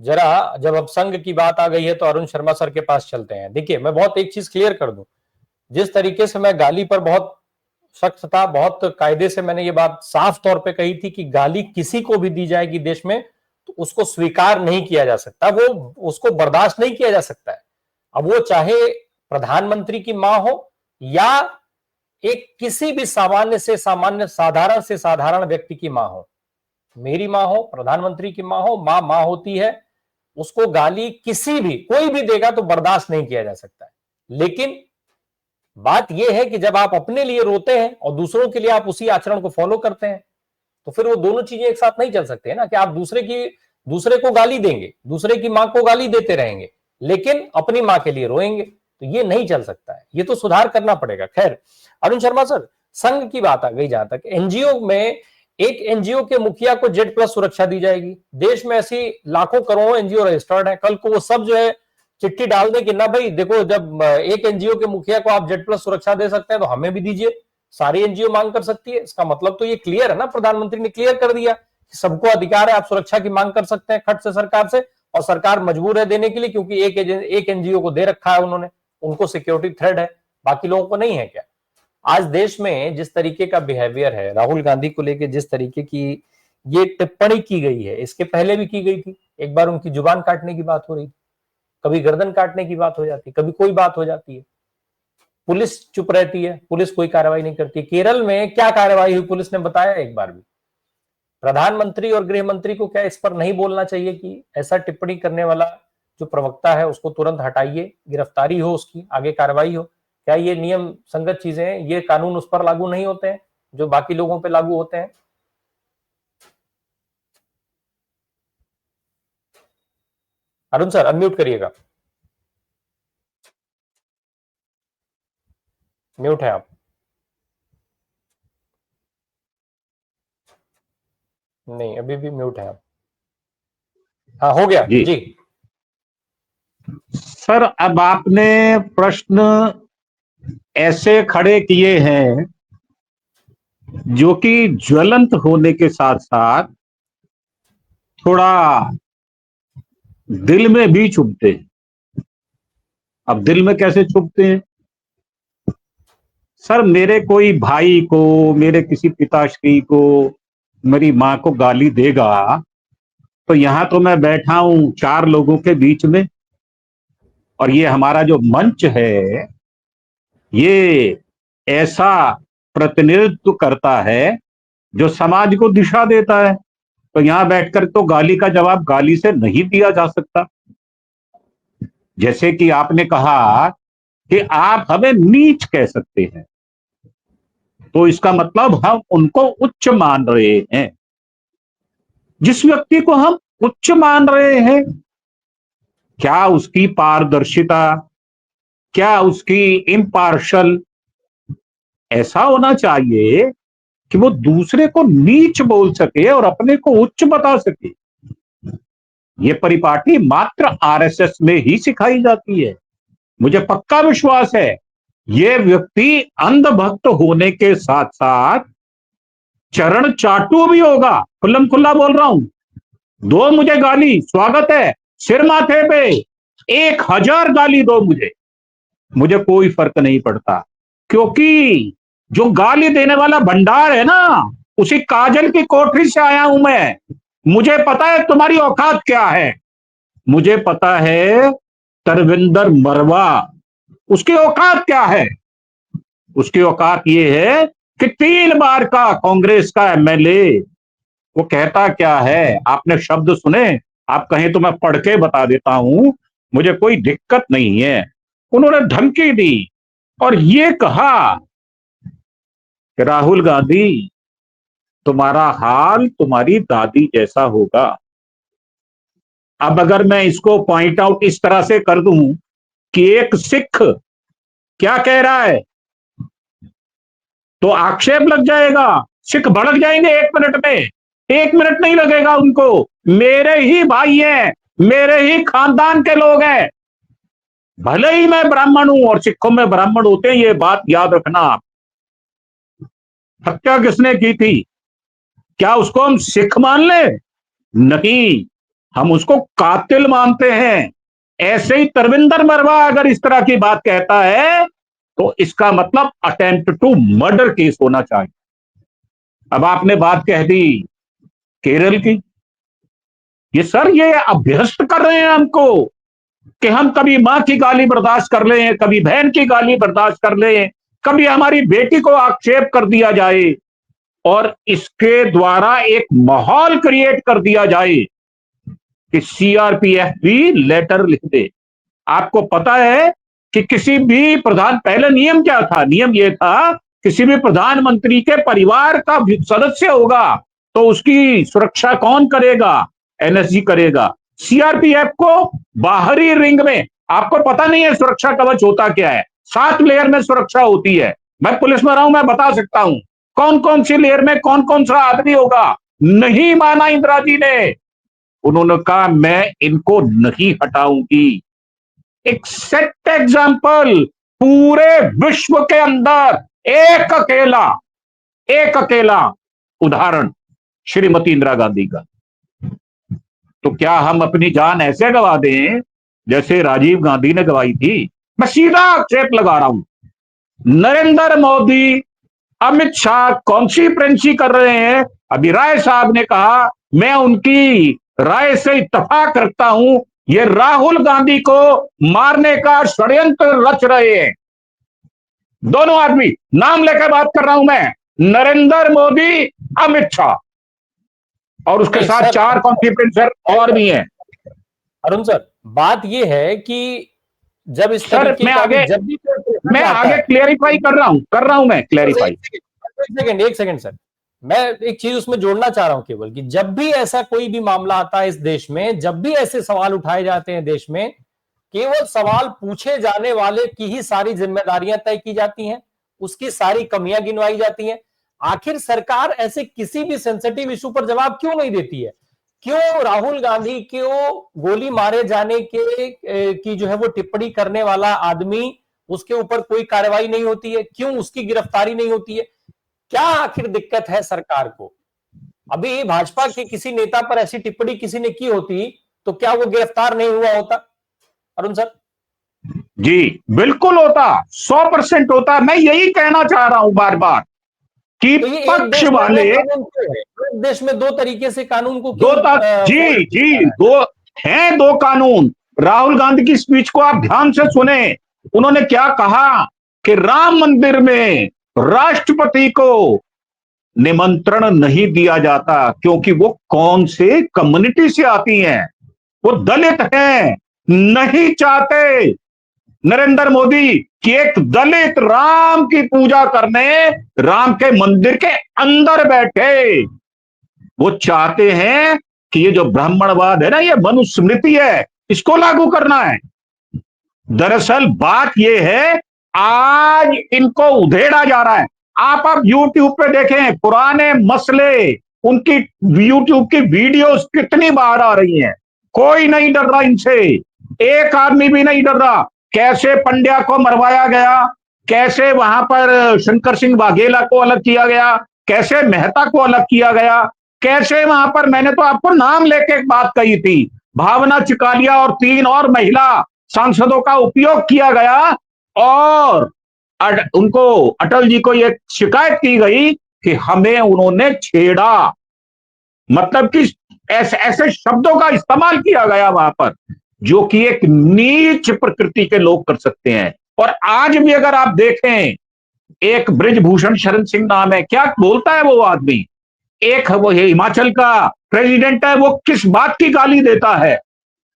जरा जब अब संघ की बात आ गई है तो अरुण शर्मा सर के पास चलते हैं। देखिए, मैं बहुत एक चीज क्लियर कर दूं, जिस तरीके से मैं गाली पर बहुत सख्त था, बहुत कायदे से मैंने ये बात साफ तौर पे कही थी कि गाली किसी को भी दी जाएगी देश में तो उसको स्वीकार नहीं किया जा सकता, वो उसको बर्दाश्त नहीं किया जा सकता है। अब वो चाहे प्रधानमंत्री की मां हो या एक किसी भी सामान्य से सामान्य साधारण से साधारण व्यक्ति की मां हो, मेरी मां हो, प्रधानमंत्री की मां हो, मां मां होती है, उसको गाली किसी भी कोई भी देगा तो बर्दाश्त नहीं किया जा सकता है। लेकिन बात यह है कि जब आप अपने लिए रोते हैं और दूसरों के लिए आप उसी आचरण को फॉलो करते हैं तो फिर वो दोनों चीजें एक साथ नहीं चल सकते हैं ना, कि आप दूसरे को गाली देंगे, दूसरे की मां को गाली देते रहेंगे लेकिन अपनी मां के लिए रोएंगे, तो ये नहीं चल सकता है, ये तो सुधार करना पड़ेगा। खैर, अरुण शर्मा सर, संघ की बात आ गई, जहां तक एनजीओ में एक एनजीओ के मुखिया को जेड प्लस सुरक्षा दी जाएगी। देश में ऐसी लाखों करोड़ों एनजीओ रजिस्टर्ड है, कल को वो सब जो है चिट्ठी डाल दें कि ना भाई देखो, जब एक एनजीओ के मुखिया को आप जेड प्लस सुरक्षा दे सकते हैं तो हमें भी दीजिए, सारी एनजीओ मांग कर सकती है। इसका मतलब तो ये क्लियर है ना, प्रधानमंत्री ने क्लियर कर दिया कि सबको अधिकार है, आप सुरक्षा की मांग कर सकते हैं खट से सरकार से, और सरकार मजबूर है देने के लिए क्योंकि एक एनजीओ को दे रखा है उन्होंने, उनको सिक्योरिटी थ्रेट है, बाकी लोगों को नहीं है क्या? आज देश में जिस तरीके का बिहेवियर है, राहुल गांधी को लेकर जिस तरीके की ये टिप्पणी की गई है, इसके पहले भी की गई थी। एक बार उनकी जुबान काटने की बात हो रही थी, कभी गर्दन काटने की बात हो जाती है, कभी कोई बात हो जाती है, पुलिस चुप रहती है, पुलिस कोई कार्रवाई नहीं करती। केरल में क्या कार्रवाई हुई पुलिस ने बताया एक बार भी? प्रधानमंत्री और गृह मंत्री को क्या इस पर नहीं बोलना चाहिए कि ऐसा टिप्पणी करने वाला जो प्रवक्ता है उसको तुरंत हटाइए, गिरफ्तारी हो, उसकी आगे कार्रवाई हो? क्या ये नियम संगत चीजें हैं? ये कानून उस पर लागू नहीं होते हैं जो बाकी लोगों पर लागू होते हैं? अरुण सर, अनम्यूट करिएगा, म्यूट है आप। नहीं, अभी भी म्यूट है आप। हाँ, हो गया जी जी। सर, अब आपने प्रश्न ऐसे खड़े किए हैं जो कि ज्वलंत होने के साथ साथ थोड़ा दिल में भी चुभते हैं। अब दिल में कैसे चुभते हैं? सर, मेरे कोई भाई को, मेरे किसी पिताश्री को, मेरी मां को गाली देगा तो यहां तो मैं बैठा हूं 4 लोगों के बीच में, और ये हमारा जो मंच है ये ऐसा प्रतिनिधित्व करता है जो समाज को दिशा देता है, तो यहां बैठकर तो गाली का जवाब गाली से नहीं दिया जा सकता। जैसे कि आपने कहा कि आप हमें नीच कह सकते हैं, तो इसका मतलब हम उनको उच्च मान रहे हैं। जिस व्यक्ति को हम उच्च मान रहे हैं, क्या उसकी पारदर्शिता, क्या उसकी इम्पार्शल ऐसा होना चाहिए कि वो दूसरे को नीच बोल सके और अपने को उच्च बता सके? ये परिपाटी मात्र आरएसएस में ही सिखाई जाती है। मुझे पक्का विश्वास है ये व्यक्ति अंधभक्त होने के साथ साथ चरण चाटू भी होगा। खुल्लम खुल्ला बोल रहा हूं, दो मुझे गाली, स्वागत है, सिर माथे पे 1000 गाली दो मुझे कोई फर्क नहीं पड़ता, क्योंकि जो गाली देने वाला भंडार है ना, उसी काजल की कोठरी से आया हूं मैं। मुझे पता है तुम्हारी औकात क्या है, मुझे पता है तरविंदर मरवा उसकी औकात क्या है। उसकी औकात ये है कि 3 बार का कांग्रेस का एमएलए, वो कहता क्या है, आपने शब्द सुने? आप कहें तो मैं पढ़ के बता देता हूं, मुझे कोई दिक्कत नहीं है। उन्होंने धमकी दी और ये कहा कि राहुल गांधी, तुम्हारा हाल तुम्हारी दादी जैसा होगा। अब अगर मैं इसको पॉइंट आउट इस तरह से कर दूं कि एक सिख क्या कह रहा है तो आक्षेप लग जाएगा, सिख भड़क जाएंगे 1 मिनट में। 1 मिनट नहीं लगेगा उनको, मेरे ही भाई हैं, मेरे ही खानदान के लोग हैं, भले ही मैं ब्राह्मण हूं और सिखों में ब्राह्मण होते हैं, ये बात याद रखना आप। हत्या किसने की थी? क्या उसको हम सिख मान ले? नहीं, हम उसको कातिल मानते हैं। ऐसे ही तरविंदर मरवा अगर इस तरह की बात कहता है तो इसका मतलब अटेम्प्ट टू मर्डर केस होना चाहिए। अब आपने बात कह दी केरल की, ये सर ये अभ्यस्त कर रहे हैं हमको कि हम कभी मां की गाली बर्दाश्त कर लें, कभी बहन की गाली बर्दाश्त कर लें, कभी हमारी बेटी को आक्षेप कर दिया जाए और इसके द्वारा एक माहौल क्रिएट कर दिया जाए कि सीआरपीएफ भी लेटर लिख दे। आपको पता है कि किसी भी पहले नियम क्या था? नियम यह था किसी भी प्रधानमंत्री के परिवार का सदस्य होगा तो उसकी सुरक्षा कौन करेगा? एनएसजी करेगा। सीआरपीएफ को बाहरी रिंग में, आपको पता नहीं है सुरक्षा कवच होता क्या है? 7 लेयर में सुरक्षा होती है। मैं पुलिस में रहा हूं, मैं बता सकता हूं कौन कौन सी लेयर में कौन कौन सा आदमी होगा। नहीं माना इंदिरा जी ने, उन्होंने कहा मैं इनको नहीं हटाऊंगी। एक सेट एग्जाम्पल पूरे विश्व के अंदर एक अकेला उदाहरण श्रीमती इंदिरा गांधी का। तो क्या हम अपनी जान ऐसे गवा दें जैसे राजीव गांधी ने गवाई थी? मैं सीधा आक्षेप लगा रहा हूं। नरेंद्र मोदी, अमित शाह कॉन्सिप्रेंसी कर रहे हैं। अभी राय साहब ने कहा मैं उनकी राय से इत्तेफाक रखता हूं, ये राहुल गांधी को मारने का षड्यंत्र रच रहे हैं। दोनों आदमी नाम लेकर बात कर रहा हूं मैं, नरेंद्र मोदी, अमित शाह, और उसके साथ 4 कॉन्सिप्रेंसर और भी हैं। अरुण सर, बात यह है कि जब इस सर तरीके का जब भी मैं आगे क्लियरिफाई कर रहा हूं मैं क्लियरिफाई। एक सेकंड सर, मैं एक चीज उसमें जोड़ना चाह रहा हूं केवल कि जब भी ऐसा कोई भी मामला आता है इस देश में, जब भी ऐसे सवाल उठाए जाते हैं देश में, केवल सवाल पूछे जाने वाले की ही सारी जिम्मेदारियां तय की जाती हैं, उसकी सारी कमियां गिनवाई जाती हैं। आखिर सरकार ऐसे किसी भी सेंसिटिव इशू पर जवाब क्यों नहीं देती है? क्यों राहुल गांधी को गोली मारे जाने के की जो है वो टिप्पणी करने वाला आदमी, उसके ऊपर कोई कार्रवाई नहीं होती है? क्यों उसकी गिरफ्तारी नहीं होती है? क्या आखिर दिक्कत है सरकार को? अभी भाजपा के किसी नेता पर ऐसी टिप्पणी किसी ने की होती तो क्या वो गिरफ्तार नहीं हुआ होता? अरुण सर जी बिल्कुल होता, 100% होता। मैं यही कहना चाह रहा हूं बार बार कि तो ये पक्ष वाले एक देश में 2 तरीके से कानून को दो क्यों जी जी दो हैं, 2 कानून। राहुल गांधी की स्पीच को आप ध्यान से सुने, उन्होंने क्या कहा कि राम मंदिर में राष्ट्रपति को निमंत्रण नहीं दिया जाता क्योंकि वो कौन से कम्युनिटी से आती हैं, वो दलित हैं। नहीं चाहते नरेंद्र मोदी कि एक दलित राम की पूजा करने राम के मंदिर के अंदर बैठे। वो चाहते हैं कि ये जो ब्राह्मणवाद है ना, ये मनुस्मृति है, इसको लागू करना है। दरअसल बात यह है आज इनको उधेड़ा जा रहा है। आप YouTube पे देखें पुराने मसले, उनकी YouTube की वीडियोस कितनी बाहर आ रही हैं। कोई नहीं डर रहा इनसे, एक आदमी भी नहीं डर रहा। कैसे पंड्या को मरवाया गया, कैसे वहां पर शंकर सिंह वाघेला को अलग किया गया, कैसे मेहता को अलग किया गया, कैसे वहां पर मैंने तो आपको नाम लेके एक बात कही थी, भावना चिकालिया और 3 और महिला सांसदों का उपयोग किया गया और उनको अटल जी को यह शिकायत की गई कि हमें उन्होंने छेड़ा। मतलब कि ऐसे ऐसे शब्दों का इस्तेमाल किया गया वहां पर जो कि एक नीच प्रकृति के लोग कर सकते हैं। और आज भी अगर आप देखें, एक ब्रिजभूषण शरण सिंह नाम है, क्या बोलता है वो आदमी, एक वो हिमाचल का प्रेसिडेंट है, वो किस बात की गाली देता है।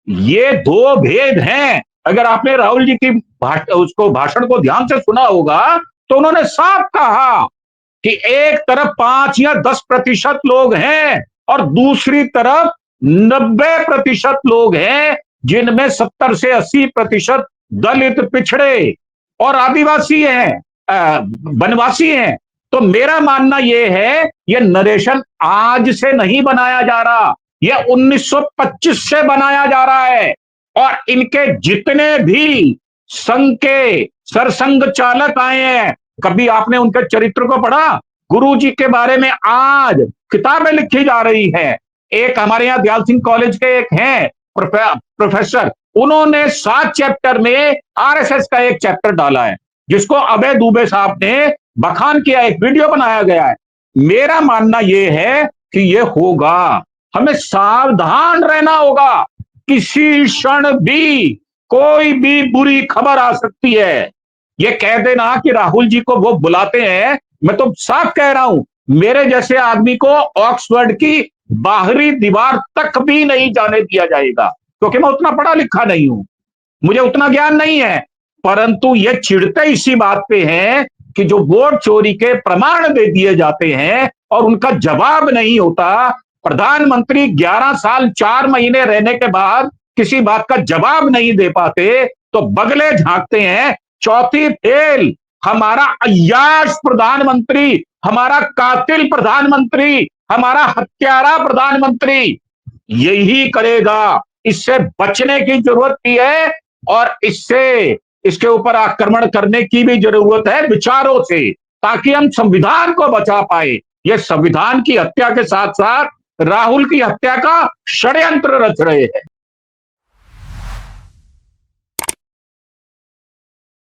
ये 2 भेद हैं। अगर आपने राहुल जी की उसको भाषण को ध्यान से सुना होगा तो उन्होंने साफ कहा कि एक तरफ 5 या 10% लोग हैं और दूसरी तरफ 90% लोग हैं जिनमें 70 से 80% दलित, पिछड़े और आदिवासी हैं, वनवासी हैं। तो मेरा मानना यह है यह नरेशन आज से नहीं बनाया जा रहा, यह 1925 से बनाया जा रहा है। और इनके जितने भी संघ के सरसंघ चालक आए हैं, कभी आपने उनके चरित्र को पढ़ा? गुरु जी के बारे में आज किताबें लिखी जा रही हैं। एक हमारे यहाँ दयाल सिंह कॉलेज के एक हैं प्रोफेसर, उन्होंने 7 चैप्टर में आरएसएस का एक चैप्टर डाला है, जिसको अभय दुबे साहब ने बखान किया, एक वीडियो बनाया गया है। मेरा मानना यह है कि यह होगा, हमें सावधान रहना होगा, किसी क्षण भी कोई भी बुरी खबर आ सकती है। ये कह देना कि राहुल जी को वो बुलाते हैं, मैं तो साफ कह रहा हूं, मेरे जैसे आदमी को ऑक्सफोर्ड की बाहरी दीवार तक भी नहीं जाने दिया जाएगा, क्योंकि मैं उतना पढ़ा लिखा नहीं हूं, मुझे उतना ज्ञान नहीं है। परंतु ये चिढ़ते इसी बात पे हैं कि जो वोट चोरी के प्रमाण दे दिए जाते हैं और उनका जवाब नहीं होता। प्रधानमंत्री 11 साल 4 महीने रहने के बाद किसी बात का जवाब नहीं दे पाते तो बगले झांकते हैं। चौथी फेल, हमारा अय्याश प्रधानमंत्री, हमारा कातिल प्रधानमंत्री, हमारा हत्यारा प्रधानमंत्री यही करेगा। इससे बचने की जरूरत भी है और इसके ऊपर आक्रमण करने की भी जरूरत है विचारों से, ताकि हम संविधान को बचा पाए। ये संविधान की हत्या के साथ साथ राहुल की हत्या का षड्यंत्र रच रहे हैं।